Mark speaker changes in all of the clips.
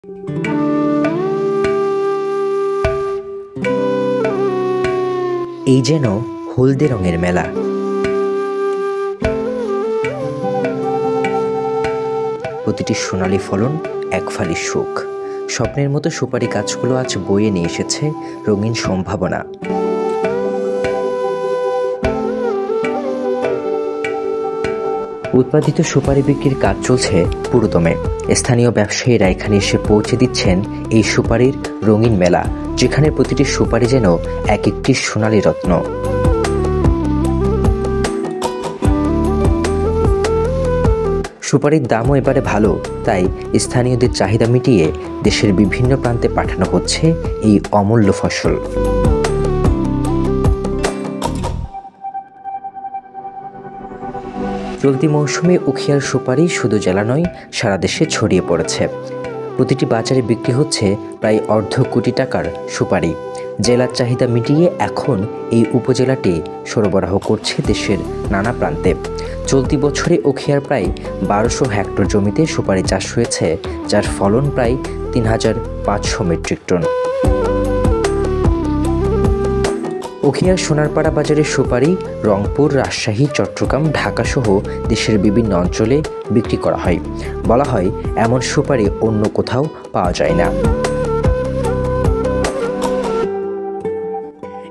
Speaker 1: এই যেন হলদে রঙের মেলা। প্রতিটি সোনালী ফলন এক ফালি সুখ। স্বপ্নের মতো সুপারি গাছগুলো আজ বয়ে নিয়ে এসেছে রঙিন সম্ভাবনা। উৎপাদিত সুপারি বিক্রির কাজ চলছে পুরোদমে। স্থানীয় ব্যবসায়ীরা এখানে এসে পৌঁছে দিচ্ছেন এই সুপারির রঙিন মেলা, যেখানে প্রতিটি সুপারি যেন এক একটি সোনালী রত্ন। সুপারির দামও এবারে ভালো, তাই স্থানীয়দের চাহিদা মিটিয়ে দেশের বিভিন্ন প্রান্তে পাঠানো হচ্ছে এই অমূল্য ফসল। চলতি মৌসুমে উখিয়ার সুপারি শুধু জেলা নয়, সারা দেশে ছড়িয়ে পড়েছে। প্রতিটি বাজারে বিক্রি হচ্ছে প্রায় অর্ধ কোটি টাকার সুপারি। জেলার চাহিদা মিটিয়ে এখন এই উপজেলাটি সরবরাহ করছে দেশের নানা প্রান্তে। চলতি বছরে উখিয়ার প্রায় 1200 হেক্টর জমিতে সুপারি চাষ হয়েছে, যার ফলন প্রায় 3500 মেট্রিক টন। উখিয়ার সোনারপাড়া বাজারের সুপারি রংপুর, রাজশাহী, চট্টগ্রাম, ঢাকা সহ দেশের বিভিন্ন অঞ্চলে বিক্রি করা হয়। বলা হয়, এমন সুপারি অন্য কোথাও পাওয়া যায় না।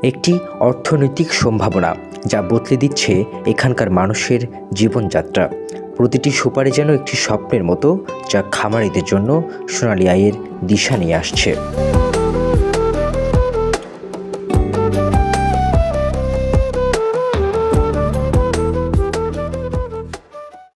Speaker 1: একটি অর্থনৈতিক সম্ভাবনা যা বদলে দিচ্ছে এখানকার মানুষের জীবনযাত্রা। প্রতিটি সুপারি যেন একটি স্বপ্নের মতো, যা খামারিদের জন্য সোনালী আয়ের দিশা নিয়ে আসছে।